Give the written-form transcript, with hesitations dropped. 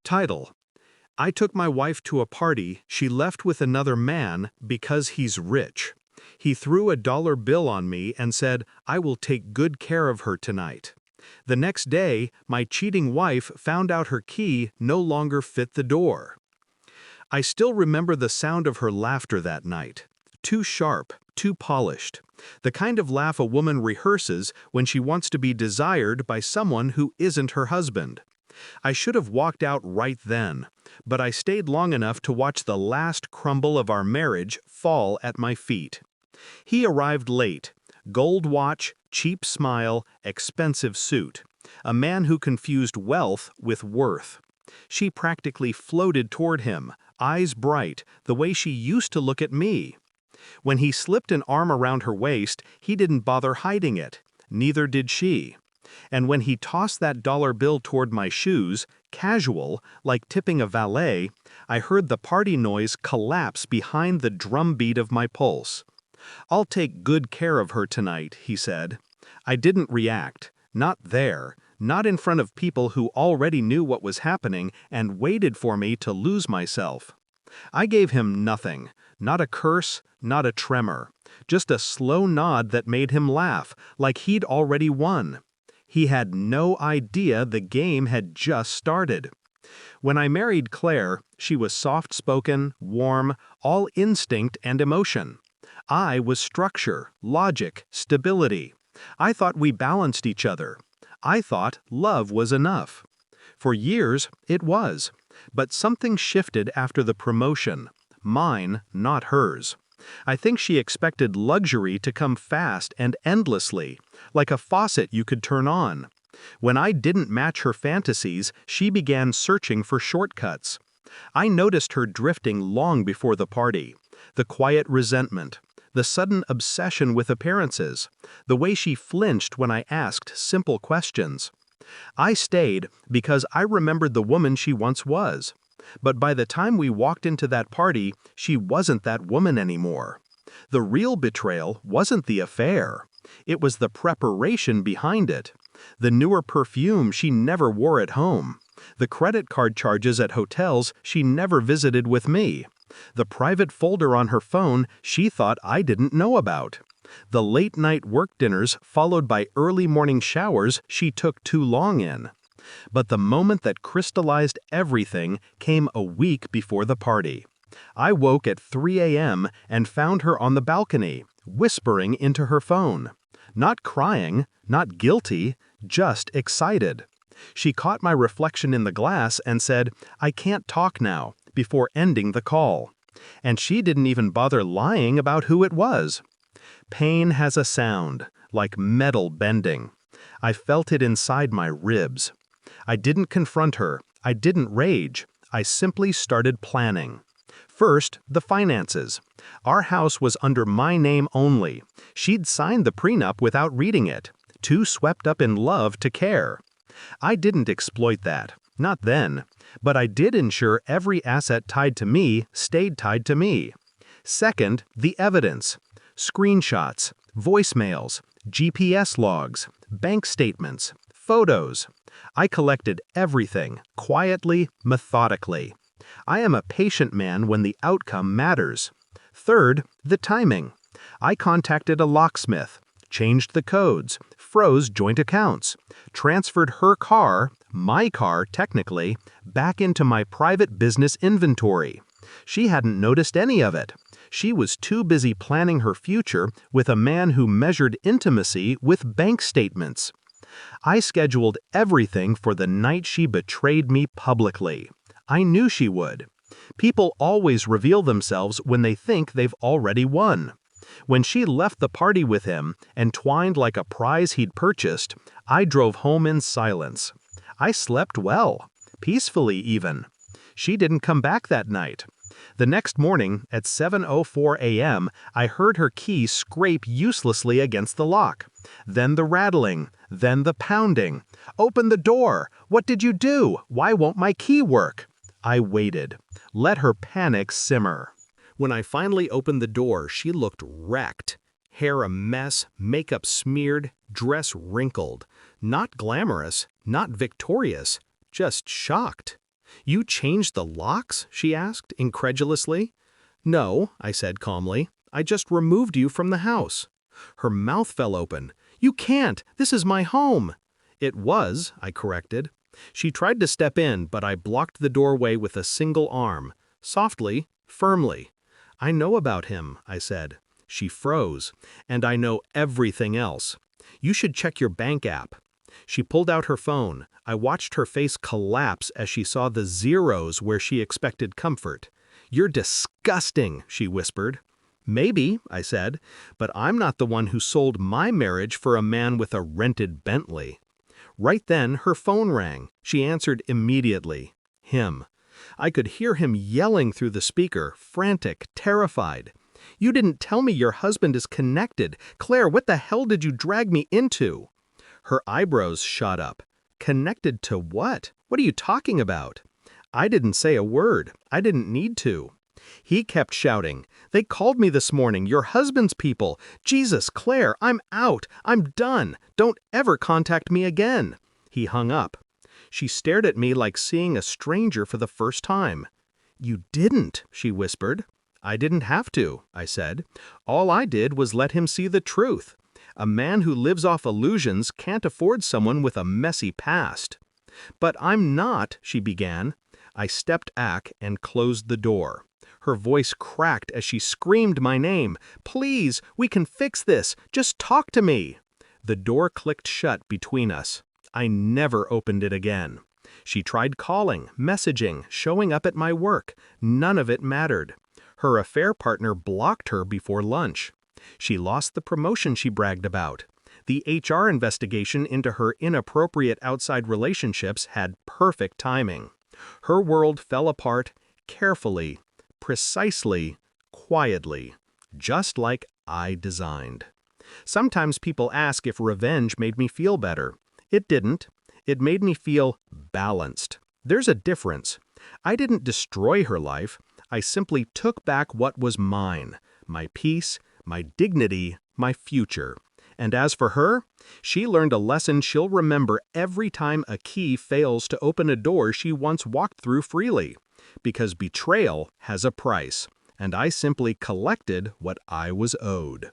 Title: I took my wife to a party. She left with another man because he's rich. He threw a dollar bill on me and said, "I will take good care of her tonight." The next day, my cheating wife found out her key no longer fit the door. I still remember the sound of her laughter that night. Too sharp, too polished. The kind of laugh a woman rehearses when she wants to be desired by someone who isn't her husband. I should have walked out right then, but I stayed long enough to watch the last crumble of our marriage fall at my feet. He arrived late. Gold watch, cheap smile, expensive suit. A man who confused wealth with worth. She practically floated toward him, eyes bright, the way she used to look at me. When he slipped an arm around her waist, he didn't bother hiding it. Neither did she. And when he tossed that dollar bill toward my shoes, casual, like tipping a valet, I heard the party noise collapse behind the drumbeat of my pulse. "I'll take good care of her tonight," he said. I didn't react. Not there. Not in front of people who already knew what was happening and waited for me to lose myself. I gave him nothing. Not a curse, not a tremor. Just a slow nod that made him laugh, like he'd already won. He had no idea the game had just started. When I married Claire, she was soft-spoken, warm, all instinct and emotion. I was structure, logic, stability. I thought we balanced each other. I thought love was enough. For years, it was. But something shifted after the promotion. Mine, not hers. I think she expected luxury to come fast and endlessly, like a faucet you could turn on. When I didn't match her fantasies, she began searching for shortcuts. I noticed her drifting long before the party. The quiet resentment, the sudden obsession with appearances, the way she flinched when I asked simple questions. I stayed because I remembered the woman she once was. But by the time we walked into that party, she wasn't that woman anymore. The real betrayal wasn't the affair. It was the preparation behind it. The newer perfume she never wore at home. The credit card charges at hotels she never visited with me. The private folder on her phone she thought I didn't know about. The late-night work dinners followed by early morning showers she took too long in. But the moment that crystallized everything came a week before the party. I woke at 3 a.m. and found her on the balcony, whispering into her phone. Not crying, not guilty, just excited. She caught my reflection in the glass and said, "I can't talk now," before ending the call. And she didn't even bother lying about who it was. Pain has a sound, like metal bending. I felt it inside my ribs. I didn't confront her. I didn't rage. I simply started planning. First, the finances. Our house was under my name only. She'd signed the prenup without reading it. Too swept up in love to care. I didn't exploit that. Not then. But I did ensure every asset tied to me stayed tied to me. Second, the evidence. Screenshots, voicemails, GPS logs, bank statements, photos. I collected everything, quietly, methodically. I am a patient man when the outcome matters. Third, the timing. I contacted a locksmith, changed the codes, froze joint accounts, transferred her car, my car technically, back into my private business inventory. She hadn't noticed any of it. She was too busy planning her future with a man who measured intimacy with bank statements. I scheduled everything for the night she betrayed me publicly. I knew she would. People always reveal themselves when they think they've already won. When she left the party with him, entwined like a prize he'd purchased, I drove home in silence. I slept well, peacefully even. She didn't come back that night. The next morning, at 7:04 a.m., I heard her key scrape uselessly against the lock. Then the rattling, then the pounding. "Open the door! What did you do? Why won't my key work?" I waited. Let her panic simmer. When I finally opened the door, she looked wrecked. Hair a mess, makeup smeared, dress wrinkled. Not glamorous, not victorious, just shocked. You changed the locks? She asked, incredulously. No, I said calmly. I just removed you from the house. Her mouth fell open. You can't! This is my home! It was, I corrected. She tried to step in, but I blocked the doorway with a single arm. Softly, firmly. I know about him, I said. She froze. And I know everything else. You should check your bank app. She pulled out her phone. I watched her face collapse as she saw the zeros where she expected comfort. You're disgusting, she whispered. Maybe, I said, but I'm not the one who sold my marriage for a man with a rented Bentley. Right then, her phone rang. She answered immediately. Him. I could hear him yelling through the speaker, frantic, terrified. You didn't tell me your husband is connected. Claire, what the hell did you drag me into? Her eyebrows shot up. Connected to what? What are you talking about? I didn't say a word. I didn't need to. He kept shouting. They called me this morning, your husband's people. Jesus, Claire, I'm out. I'm done. Don't ever contact me again. He hung up. She stared at me like seeing a stranger for the first time. You didn't, she whispered. I didn't have to, I said. All I did was let him see the truth. A man who lives off illusions can't afford someone with a messy past. But I'm not, she began. I stepped back and closed the door. Her voice cracked as she screamed my name. Please, we can fix this. Just talk to me. The door clicked shut between us. I never opened it again. She tried calling, messaging, showing up at my work. None of it mattered. Her affair partner blocked her before lunch. She lost the promotion she bragged about. The HR investigation into her inappropriate outside relationships had perfect timing. Her world fell apart carefully, precisely, quietly, just like I designed. Sometimes people ask if revenge made me feel better. It didn't. It made me feel balanced. There's a difference. I didn't destroy her life. I simply took back what was mine, my peace, my dignity, my future. And as for her, she learned a lesson she'll remember every time a key fails to open a door she once walked through freely. Because betrayal has a price, and I simply collected what I was owed.